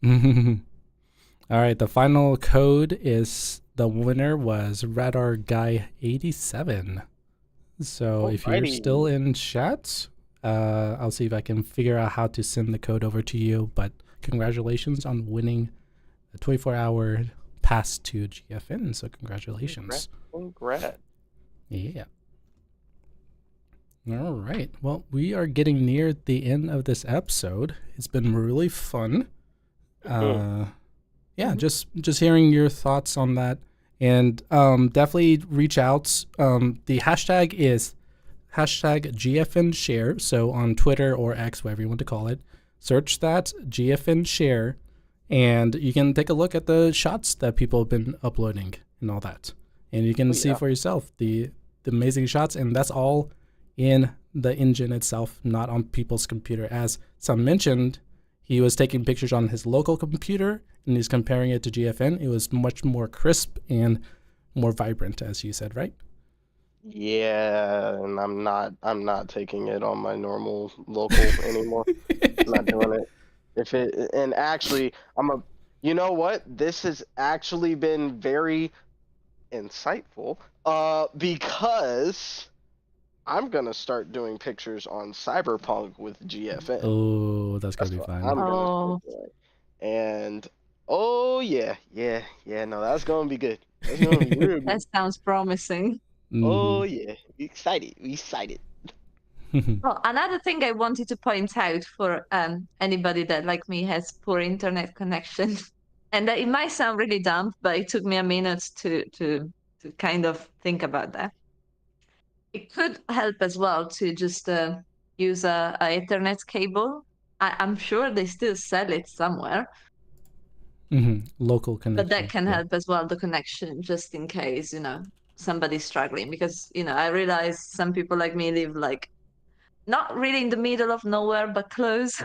A: All right, the final code is, the winner was Radar Guy 87. So if you're still in chat, I'll see if I can figure out how to send the code over to you. But congratulations on winning a 24-hour pass to GFN. So congratulations.
B: Congrats.
A: Yeah. All right. Well, we are getting near the end of this episode. It's been really fun. Yeah, just hearing your thoughts on that. And definitely reach out. The hashtag is hashtag GFN share. So on Twitter or X, whatever you want to call it, search that GFN share, and you can take a look at the shots that people have been uploading and all that. And you can see for yourself the amazing shots. And that's all in the engine itself, not on people's computer. As some mentioned, he was taking pictures on his local computer and he's comparing it to GFN. It was much more crisp and more vibrant, as you said, right?
B: Yeah, and I'm not taking it on my normal local anymore. I'm not doing it. And actually, you know what? This has actually been very insightful. Because I'm gonna start doing pictures on Cyberpunk with GFN.
A: Oh, that's gonna
B: That's
A: be
B: what
A: fun.
B: I'm gonna start
D: Oh,
B: doing. And oh yeah. No, that's gonna be good. That's gonna be real
D: that
B: good.
D: sounds promising.
B: Oh
A: Mhm.
B: yeah, we excited. We excited.
D: Well, another thing I wanted to point out for anybody that, like me, has poor internet connection, and that it might sound really dumb, but it took me a minute to kind of think about that. It could help as well to just use a Ethernet cable. I'm sure they still sell it somewhere,
A: Local
D: but that
A: connection.
D: can
A: Yeah.
D: help as well, the connection, just in case, somebody's struggling. Because, I realize some people like me live like not really in the middle of nowhere, but close.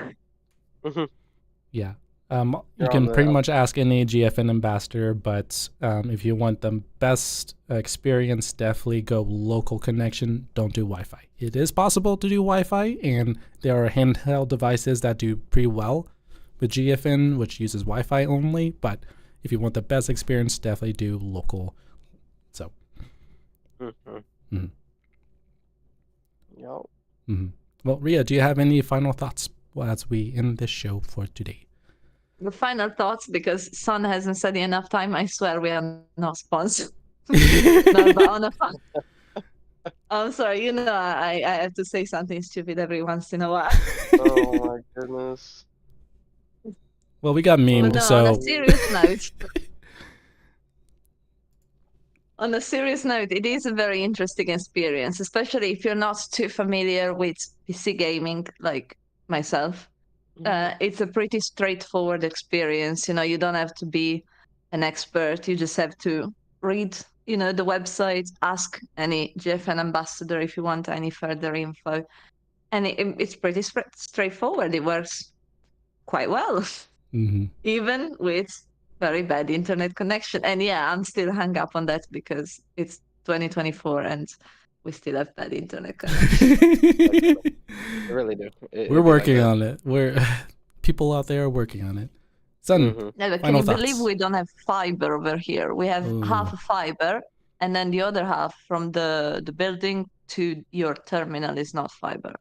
A: Yeah. You
B: You're on
A: can
B: the
A: pretty much ask any GFN ambassador, but if you want the best experience, definitely go local connection. Don't do Wi-Fi. It is possible to do Wi-Fi, and there are handheld devices that do pretty well with GFN, which uses Wi-Fi only. But if you want the best experience, definitely do local. So. Mm-hmm.
B: Yo.
A: Mm-hmm. Well, Ria, do you have any final thoughts as we end this show for today?
D: The final thoughts, because Son hasn't said enough time. I swear we are not sponsored. No, but on a fun. I'm sorry, I have to say something stupid every once in a while.
B: Oh my goodness.
A: Well, we got
D: But
A: memed,
D: no,
A: so.
D: on a serious note, it is a very interesting experience, especially if you're not too familiar with PC gaming like myself. It's a pretty straightforward experience. You don't have to be an expert. You just have to read, the website, ask any GFN ambassador if you want any further info. And it's pretty straightforward. It works quite well, even with very bad internet connection. And yeah, I'm still hung up on that because it's 2024 and we still have bad internet connection.
B: I really do.
A: We're working on it. People out there are working on it. Son,
D: No, but can
A: final
D: you believe
A: thoughts.
D: we don't have fiber over here? We have half a fiber, and then the other half from the building to your terminal is not fiber.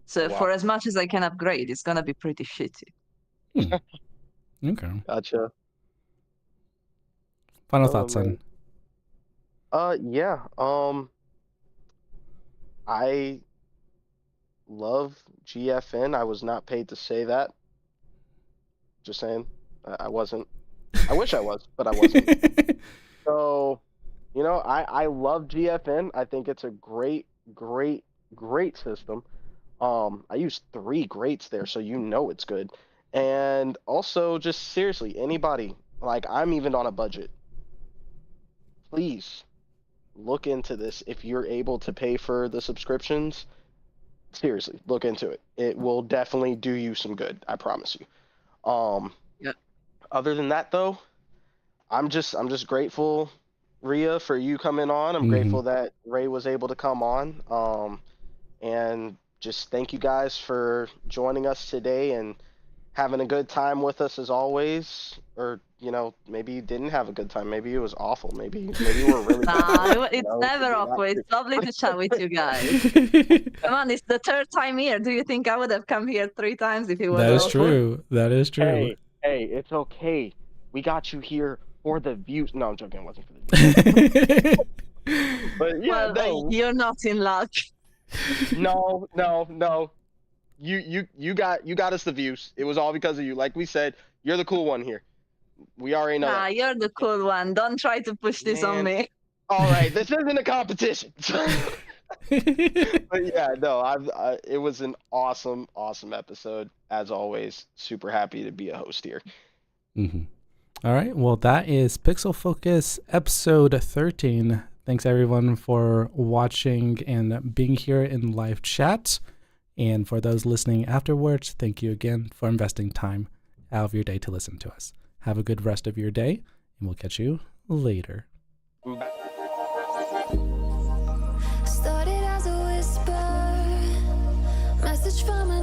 D: So for as much as I can upgrade, it's gonna be pretty shitty.
A: Okay.
B: Gotcha.
A: Final thoughts, son.
B: Yeah. I love GFN. I was not paid to say that. Just saying. I wasn't. I wish I was, but I wasn't. So, I love GFN. I think it's a great system. I use 3 greats there, so it's good. And also, just seriously, anybody, like, I'm even on a budget. Please look into this if you're able to pay for the subscriptions. Seriously, look into it. It will definitely do you some good. I promise you.
D: Yeah.
B: Other than that, though, I'm just grateful, Ria, for you coming on. I'm grateful that Ray was able to come on. And just thank you guys for joining us today and having a good time with us as always. Or maybe you didn't have a good time. Maybe it was awful. Maybe we're really.
D: It's never awkward. It's lovely to chat with you guys. Come on, it's the 3rd time here. Do you think I would have come here 3 times if it was?
A: That is true. That is true.
B: Hey, it's okay. We got you here for the views. No, I'm joking. It wasn't for the views. But yeah, no.
D: You're not in luck.
B: No. You got us the views. It was all because of you. Like we said, you're the cool one here. We already know.
D: Nah, you're the cool one. Don't try to push this on me.
B: All right, this isn't a competition. But yeah, no, it was an awesome episode as always. Super happy to be a host here.
A: All right, well, that is Pixel Focus episode 13. Thanks everyone for watching and being here in live chat. And for those listening afterwards, thank you again for investing time out of your day to listen to us. Have a good rest of your day, and we'll catch you later.
B: Bye.
E: from